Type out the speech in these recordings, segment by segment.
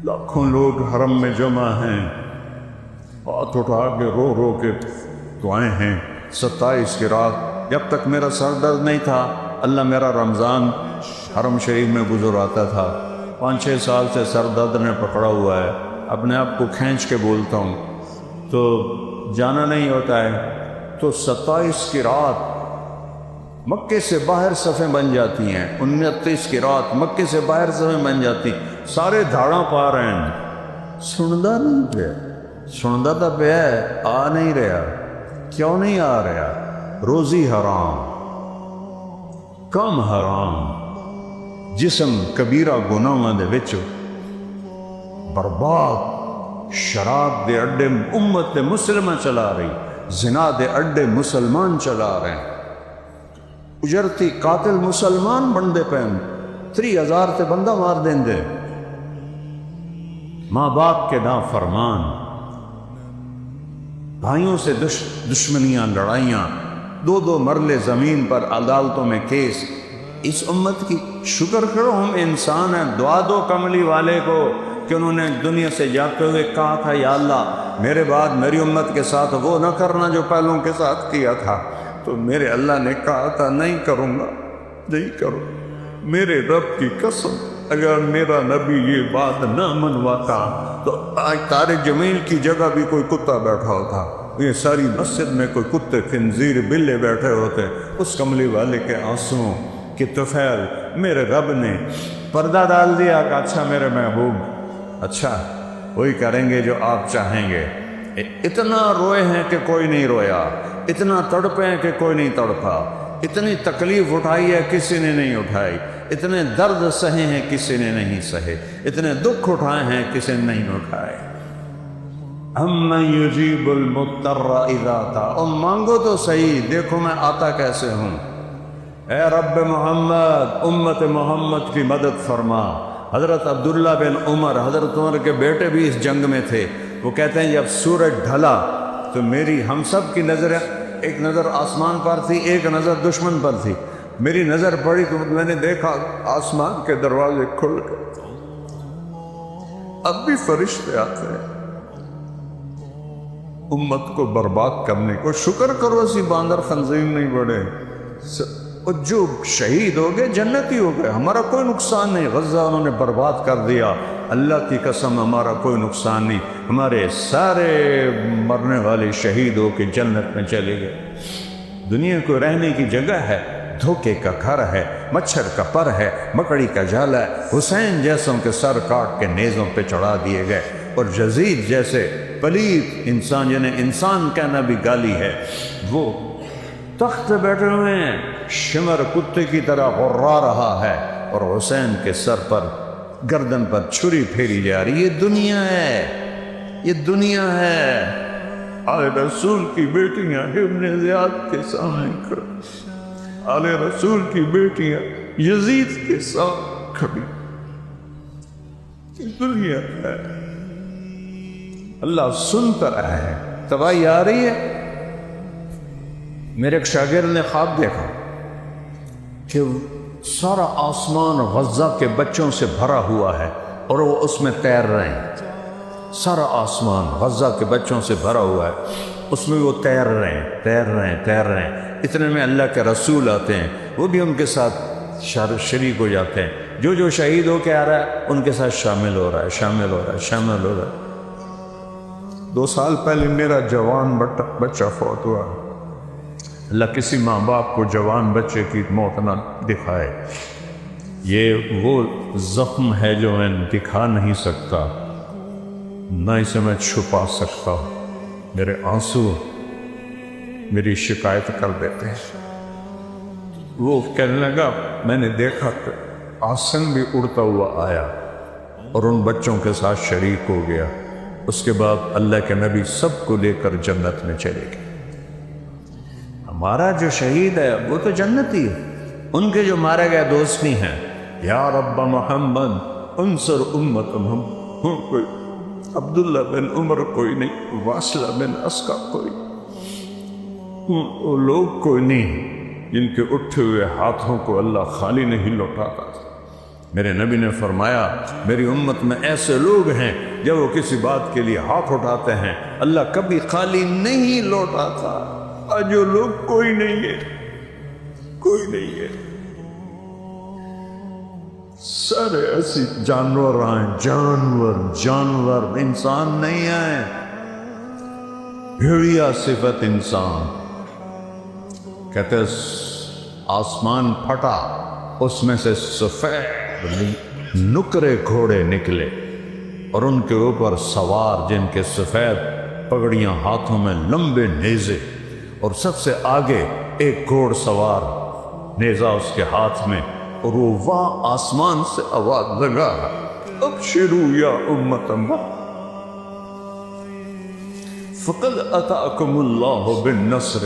لاکھوں لوگ حرم میں جمع ہیں، ہاتھ اٹھا کے رو رو کے دعائیں ہیں۔ 27 کی رات جب تک میرا سر درد نہیں تھا، اللہ میرا رمضان حرم شریف میں گزر آتا تھا۔ 5-6 سال سے سر درد نے پکڑا ہوا ہے، اپنے آپ کو کھینچ کے بولتا ہوں تو جانا نہیں ہوتا ہے۔ تو 27 کی رات مکے سے باہر صفیں بن جاتی ہیں، 29 کی رات مکے سے باہر صفیں بن جاتی، سارے دھاڑاں پا رہے ہیں۔ سندا نہیں پیا، سندا تو پیا ہے، آ نہیں رہا۔ کیوں نہیں آ رہا؟ روزی حرام، کم حرام، جسم کبیرہ گناہاں دے وچ برباد، شراب دے اڈے امت مسلمہ چلا رہی، زنا دے اڈے مسلمان چلا رہے ہیں، اجرتی قاتل مسلمان بندے پہن 30,000 تے بندہ مار دیں دے، ماں باپ کے نا فرمان، بھائیوں سے دشمنیاں، لڑائیاں، 2 مرلے زمین پر عدالتوں میں کیس۔ اس امت کی شکر کرو ہم انسان ہیں۔ دعا دو کملی والے کو کہ انہوں نے دنیا سے جاتے ہوئے کہا تھا یا اللہ میرے بعد میری امت کے ساتھ وہ نہ کرنا جو پہلوں کے ساتھ کیا تھا، تو میرے اللہ نے کہا تھا نہیں کروں گا، نہیں کروں۔ میرے رب کی قسم اگر میرا نبی یہ بات نہ منواتا تو آج طارق جمیل کی جگہ بھی کوئی کتا بیٹھا ہوتا، یہ ساری مسجد میں کوئی کتے خنزیر بلے بیٹھے ہوتے۔ اس کملی والے کے آنسوں کی طفیل میرے رب نے پردہ ڈال دیا کہ اچھا میرے محبوب، اچھا وہی کریں گے جو آپ چاہیں گے۔ اتنا روئے ہیں کہ کوئی نہیں رویا، اتنا تڑپے ہیں کہ کوئی نہیں تڑپا، اتنی تکلیف اٹھائی ہے کسی نے نہیں اٹھائی، اتنے درد سہے ہیں کسی نے نہیں سہے، اتنے دکھ اٹھائے ہیں کسی نے نہیں اٹھائے۔ امن یجیب المضطر اذا دعا، اور مانگو تو صحیح، دیکھو میں آتا کیسے ہوں۔ اے رب محمد امت محمد کی مدد فرما۔ حضرت عبداللہ بن عمر، حضرت عمر کے بیٹے بھی اس جنگ میں تھے، وہ کہتے ہیں جب سورج ڈھلا تو میری ہم سب کی نظر، ایک نظر آسمان پر تھی، ایک نظر دشمن پر تھی، میری نظر پڑی تو میں نے دیکھا آسمان کے دروازے کھل گئے، اب بھی فرشتے آتے ہیں امت کو برباد کرنے کو۔ شکر کرو اسی باندر خنزیر نہیں بڑھے، اور جو شہید ہو گئے جنتی ہو گئے، ہمارا کوئی نقصان نہیں۔ غزہ انہوں نے برباد کر دیا، اللہ کی قسم ہمارا کوئی نقصان نہیں، ہمارے سارے مرنے والے شہید ہو کے جنت میں چلے گئے۔ دنیا کو رہنے کی جگہ ہے، دھوکے کا گھر ہے، مچھر کا پر ہے، مکڑی کا جالا ہے۔ حسین جیسوں کے سر کاٹ کے نیزوں پہ چڑھا دیے گئے، اور یزید جیسے پلید انسان جنہیں انسان کہنا بھی گالی ہے، وہ تخت پہ بیٹھے ہوئے ہیں، شمر کتے کی طرح غرا رہا ہے، اور حسین کے سر پر، گردن پر چھری پھیری جا رہی۔ یہ دنیا ہے، یہ دنیا ہے۔ آل رسول کی بیٹیاں ابن زیاد کے سامنے کھڑی، آل رسول کی بیٹیاں یزید کے سامنے کھڑی، یہ دنیا ہے۔ اللہ سنتا رہا ہے، تباہی آ رہی ہے۔ میرے ایک شاگرد نے خواب دیکھا کہ سارا آسمان غزہ کے بچوں سے بھرا ہوا ہے اور وہ اس میں تیر رہے ہیں، سارا آسمان غزہ کے بچوں سے بھرا ہوا ہے، اس میں وہ تیر رہے ہیں، تیر رہے ہیں، تیر رہے ہیں۔ اتنے میں اللہ کے رسول آتے ہیں، وہ بھی ان کے ساتھ شریک ہو جاتے ہیں، جو جو شہید ہو کے آ رہا ہے ان کے ساتھ شامل ہو رہا ہے، شامل ہو رہا ہے، شامل ہو رہا ہے۔ 2 سال پہلے میرا جوان بچہ فوت ہوا۔ اللہ کسی ماں باپ کو جوان بچے کی موت نہ دکھائے، یہ وہ زخم ہے جو میں دکھا نہیں سکتا، نہ اسے میں چھپا سکتا۔ میرے آنسو میری شکایت کر دیتے ہیں۔ وہ کہنے لگا میں نے دیکھا کہ آسن بھی اڑتا ہوا آیا اور ان بچوں کے ساتھ شریک ہو گیا۔ اس کے بعد اللہ کے نبی سب کو لے کر جنت میں چلے گئے۔ ہمارا جو شہید ہے وہ تو جنتی ہے، ان کے جو مارے گئے دوست بھی ہیں۔ یا رب محمد انصر امت محمد، کوئی عبداللہ بن عمر کوئی نہیں، واصلہ بن اسقع کوئی، وہ لوگ کوئی نہیں جن کے اٹھے ہوئے ہاتھوں کو اللہ خالی نہیں لوٹاتا تھا۔ میرے نبی نے فرمایا میری امت میں ایسے لوگ ہیں جب وہ کسی بات کے لیے ہاتھ اٹھاتے ہیں اللہ کبھی خالی نہیں لوٹاتا. آج وہ لوگ کوئی نہیں ہے، کوئی نہیں ہے. سارے ایسی جانور آئے، جانور انسان نہیں آئے. بھیڑیا صفت انسان. کہتے آسمان پھٹا، اس میں سے سفید نکرے گھوڑے نکلے اور ان کے اوپر سوار جن کے سفید پگڑیاں، ہاتھوں میں لمبے نیزے، اور سب سے آگے ایک گھوڑ سوار، نیزہ اس کے ہاتھ میں، اور وہ وہاں آسمان سے آواز لگا ابشروا یا امت محمد فقد اتاکم اللہ بالنصر.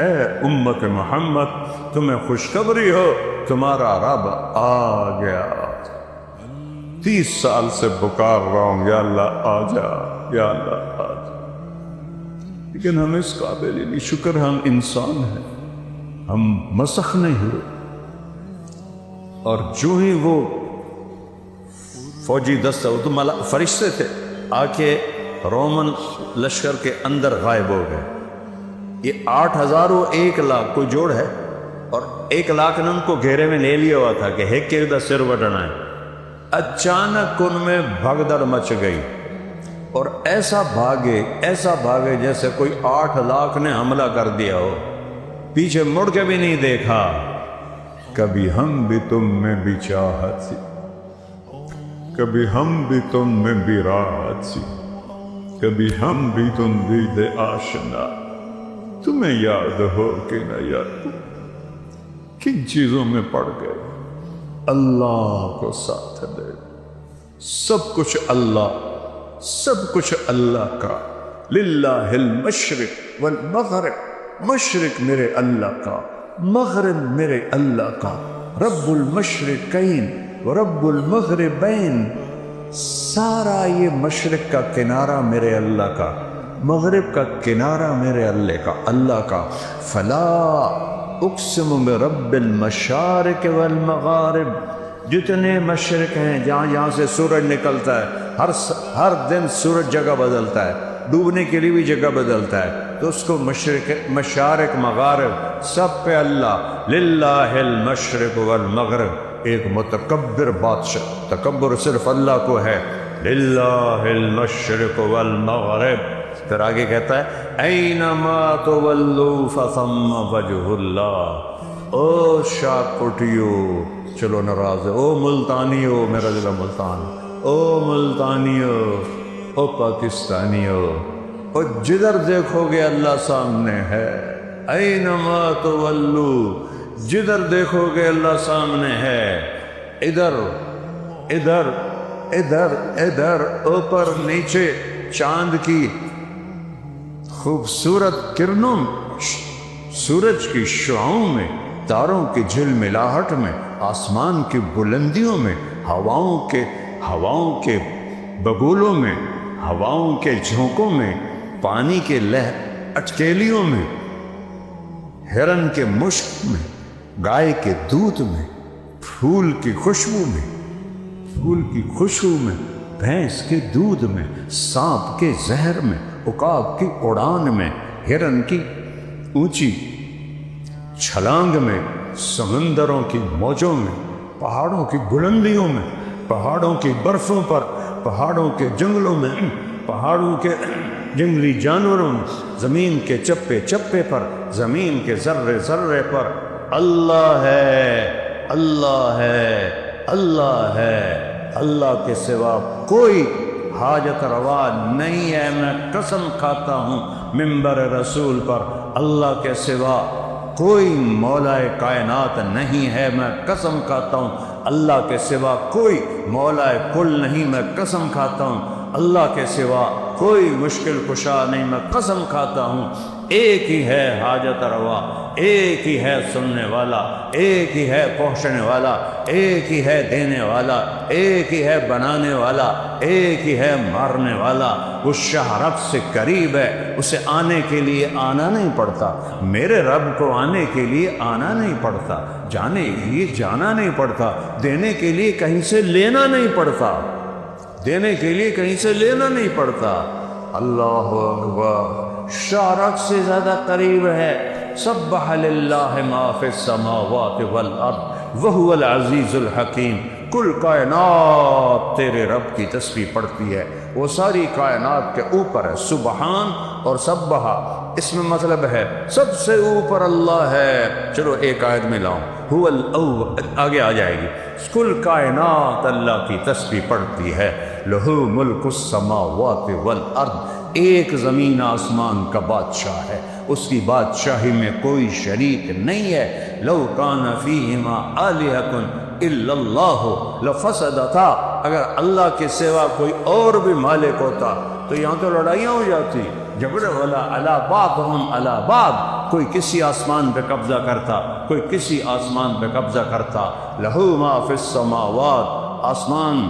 اے امت محمد تمہیں خوشخبری ہو، تمہارا رب آ گیا. 30 سال سے پکار رہا ہوں یا اللہ آ جا، یا اللہ آ جا، لیکن ہم اس قابل ہی نہیں. شکر ہم انسان ہیں، ہم مسخ نہیں ہوئے. اور جو ہی وہ فوجی دستہ، وہ تو فرشتے تھے، آ کے رومن لشکر کے اندر غائب ہو گئے. یہ 8000 و 1 لاکھ کوئی جوڑ ہے، اور 1 لاکھ نے ان کو گھیرے میں لے لیا ہوا تھا کہ ایک ایک دا سر وٹنا ہے. اچانک ان میں بھگدڑ مچ گئی اور ایسا بھاگے جیسے کوئی 8 لاکھ نے حملہ کر دیا ہو. پیچھے مڑ کے بھی نہیں دیکھا. کبھی ہم بھی تم میں بھی چاہت سی، کبھی ہم بھی تم میں بھی راحت سی، کبھی ہم بھی تم بھی دے آشنا. تمہیں یاد ہو کہ نہ یاد، کن چیزوں میں پڑ گئے؟ اللہ کو ساتھ دے. سب کچھ اللہ کا. للہ المشرق والمغرب، مشرق میرے اللہ کا، مغرب میرے اللہ کا. رب المشرقین ورب المغربین. سارا یہ مشرق کا کنارہ میرے اللہ کا، مغرب کا کنارہ میرے اللہ کا. فلا اقسم برب المشارق والمغارب. جتنے مشرق ہیں، جہاں سے سورج نکلتا ہے، ہر دن سورج جگہ بدلتا ہے، ڈوبنے کے لیے بھی جگہ بدلتا ہے، تو اس کو مشارق مغارب سب پہ اللہ. للہ المشرق والمغرب. ایک متکبر بادشاہ، تکبر صرف اللہ کو ہے. للہ المشرق والمغرب. پھر آگے کہتا ہے اینما تولوا فثم وجہ اللہ. او شاکٹیو، چلو ناراض ہے، او ملتانیو، میرا ضلع ملتان، او ملتانیو، او پاکستانیو، او جدھر دیکھو گے اللہ سامنے ہے. اینما تولوا، جدھر دیکھو گے اللہ سامنے ہے. ادھر ادھر ادھر ادھر، اوپر نیچے، چاند کی خوبصورت کرنوں، سورج کی شعاؤں میں، تاروں کی جھلملاہٹ میں، آسمان کی بلندیوں میں، ہواؤں کے بگولوں میں، ہواؤں کے جھونکوں میں، پانی کے اٹکیلیوں میں، ہرن کے مشک میں، گائے کے دودھ میں، پھول کی خوشبو میں، بھینس کے دودھ میں، سانپ کے زہر میں، عقاب کی اڑان میں، ہرن کی اونچی چھلانگ میں، سمندروں کی موجوں میں، پہاڑوں کی بلندیوں میں، پہاڑوں کی برفوں پر، پہاڑوں کے جنگلوں میں، پہاڑوں کے جنگلی جانوروں میں، زمین کے چپے چپے پر، زمین کے ذرے ذرے پر اللہ ہے، اللہ ہے، اللہ ہے. اللہ کے سوا کوئی حاجت روا نہیں ہے. میں قسم کھاتا ہوں منبر رسول پر، اللہ کے سوا کوئی مولا کائنات نہیں ہے. میں قسم کھاتا ہوں اللہ کے سوا کوئی مولا کل نہیں. میں قسم کھاتا ہوں اللہ کے سوا کوئی مشکل کشا نہیں. میں قسم کھاتا ہوں ایک ہی ہے حاجت روا، ایک ہی ہے سننے والا، ایک ہی ہے پہنچنے والا، ایک ہی ہے دینے والا، ایک ہی ہے بنانے والا، ایک ہی ہے مارنے والا۔ وہ شاہ رب سے قریب ہے، اسے آنے کے لیے آنا نہیں پڑتا، میرے رب کو آنے کے لیے آنا نہیں پڑتا، جانے کے لیے جانا نہیں پڑتا، دینے کے لیے کہیں سے لینا نہیں پڑتا، دینے کے لیے کہیں سے لینا نہیں پڑتا۔ اللہ اکبر، شاہ رب سے زیادہ قریب ہے۔ سبح للہ ما فی السماوات والارض وہو العزیز الحکیم۔ کل کائنات تیرے رب کی تسبیح پڑھتی ہے، وہ ساری کائنات کے اوپر ہے۔ سبحان اور سبحا اس میں مطلب ہے سب سے اوپر اللہ ہے۔ چلو ایک آیت میں لاؤں، هو الاول، آگے آ جائے گی۔ کل کائنات اللہ کی تسبیح پڑھتی ہے۔ لہو ملک السماوات والارض، ایک زمین آسمان کا بادشاہ ہے، اس کی بادشاہی میں کوئی شریک نہیں ہے۔ لو کان فیہما آلہۃ الا اللہ لفسدتا، اگر اللہ کے سوا کوئی اور بھی مالک ہوتا تو یہاں تو لڑائیاں ہو جاتی۔ جبر ولا علی بعضهم علی بعض، کوئی کسی آسمان پہ قبضہ کرتا، کوئی کسی آسمان پہ قبضہ کرتا۔ لہو ما فی السماوات، آسمان،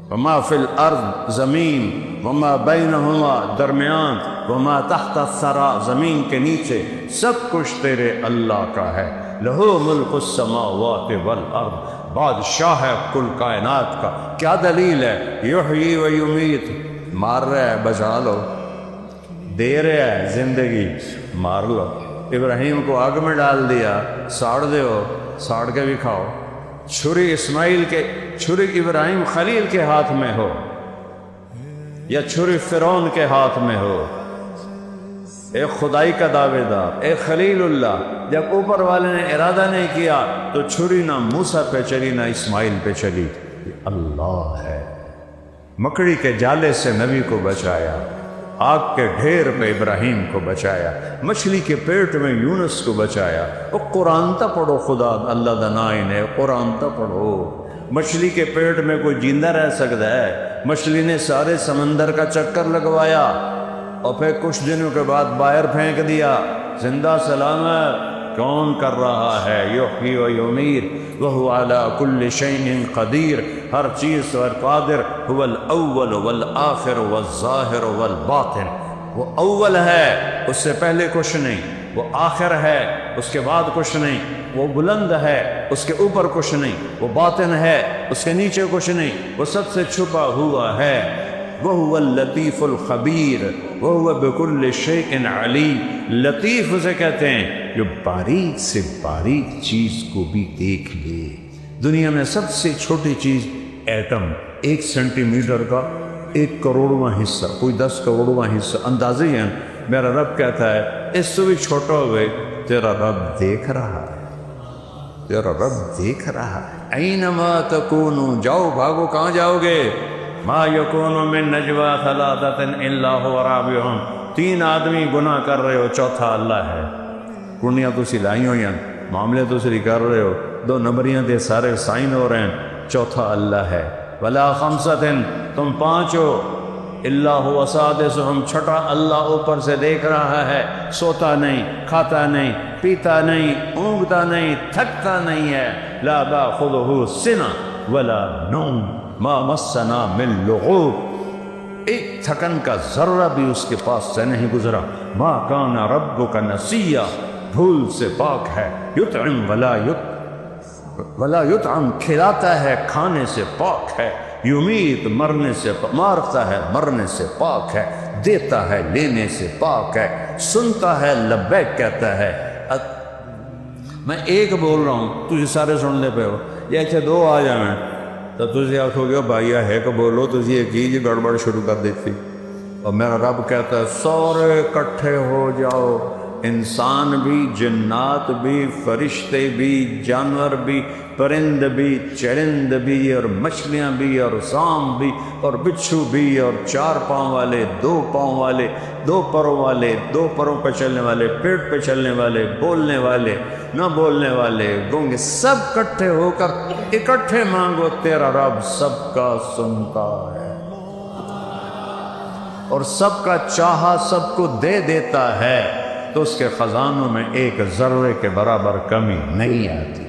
وما فی الارض، زمین، وما بینہما، درمیان، وما تحت الثری، زمین کے نیچے، سب کچھ تیرے اللہ کا ہے۔ لہو ملک السماوات والارض، بادشاہ ہے کل کائنات کا۔ کیا دلیل ہے؟ یحیی و یمیت، مار رہا ہے بچا لو، دے رہا ہے زندگی، مار لو۔ ابراہیم کو آگ میں ڈال دیا، ساڑ دو، ساڑ کے بھی کھاؤ۔ چھری اسماعیل کے، چھری ابراہیم خلیل کے ہاتھ میں ہو یا چھری فرعون کے ہاتھ میں ہو، ایک خدائی کا دعوے دار، ایک خلیل اللہ، جب اوپر والے نے ارادہ نہیں کیا تو چھری نہ موسیٰ پہ چلی نہ اسماعیل پہ چلی۔ اللہ ہے، مکڑی کے جالے سے نبی کو بچایا، آگ کے ڈھیر پہ ابراہیم کو بچایا، مچھلی کے پیٹ میں یونس کو بچایا۔ وہ قرآن تا پڑھو، خدا اللہ دنائن ہے، قرآن تا پڑھو۔ مچھلی کے پیٹ میں کوئی زندہ رہ سکتا ہے؟ مچھلی نے سارے سمندر کا چکر لگوایا اور پھر کچھ دنوں کے بعد باہر پھینک دیا، زندہ سلامت۔ کون کر رہا ہے؟ یحیی و یمیت وہو علی کل شیء قدیر، ہر چیز پر قادر۔ هو الاول والآخر والظاہر والباطن، وہ اول ہے، اس سے پہلے کچھ نہیں، وہ آخر ہے، اس کے بعد کچھ نہیں، وہ بلند ہے، اس کے اوپر کچھ نہیں، وہ باطن ہے، اس کے نیچے کچھ نہیں، وہ سب سے چھپا ہوا ہے۔ وَهُوَ اللَّطِيفُ الْخَبِيرُ وَهُوَ بِكُلِّ شَيْءٍ عَلِيمٌ۔ لطیف اسے کہتے ہیں جو باریک سے باریک چیز کو بھی دیکھ لے۔ دنیا میں سب سے چھوٹی چیز ایٹم، 1 سینٹی میٹر کا 1 کروڑواں حصہ، کوئی 10 کروڑواں حصہ، اندازے ہیں۔ میرا رب کہتا ہے اس سے بھی چھوٹا ہوئے تیرا رب دیکھ رہا ہے، تیرا رب دیکھ رہا ہے۔ اینما تکونوا، جاؤ بھاگو، کہاں جاؤ گے؟ ما یکون من نجوا ثلاثۃ الا هو رابعهم، 3 آدمی گناہ کر رہے ہو، چوتھا اللہ ہے۔ کنیاں تسی لائی ہوئی ہیں، معاملے تسی کر رہے ہو، 2 نمبریاں دے سارے سائن ہو رہے ہیں، چوتھا اللہ ہے۔ ولا خمسۃ، تم 5 ہو، الا هو سادسهم، چھٹا اللہ اوپر سے دیکھ رہا ہے، سوتا نہیں، کھاتا نہیں، پیتا نہیں، اونگتا نہیں، تھکتا نہیں ہے۔ لا تأخذه سنة ولا نوم ما مسنا من لغوب، ایک تھکن کا ذرہ بھی اس کے پاس سے نہیں گزرا۔ ما کان ربک نسیا، بھول سے پاک ہے۔ یطعم ولا یطعم، کھلاتا ہے، کھانے سے پاک ہے۔ یمیت، مرنے سے، مارتا ہے، مرنے سے پاک ہے۔ دیتا ہے، لینے سے پاک ہے۔ سنتا ہے، لبیک کہتا ہے۔ میں ایک بول رہا ہوں، تجھے سارے سن لے پہ ہو، یا اچھا 2 آ جائیں تو تجھے آخو گے بھائی ہے کہ بولو، تجھے یہ کی گڑبڑ شروع کر دیتی۔ اور میرا رب کہتا ہے سارے اکٹھے ہو جاؤ، انسان بھی، جنات بھی، فرشتے بھی، جانور بھی، پرند بھی، چرند بھی، اور مچھلیاں بھی، اور سام بھی، اور بچھو بھی، اور 4 پاؤں والے، 2 پاؤں والے، 2 پروں والے، 2 پروں پہ چلنے والے، پیٹ پہ چلنے والے، بولنے والے، نہ بولنے والے، گونگے، سب اکٹھے ہو کر اکٹھے مانگو، تیرا رب سب کا سنتا ہے۔ اور سب کا چاہا سب کو دے دیتا ہے تو اس کے خزانوں میں ایک ذرے کے برابر کمی نہیں آتی۔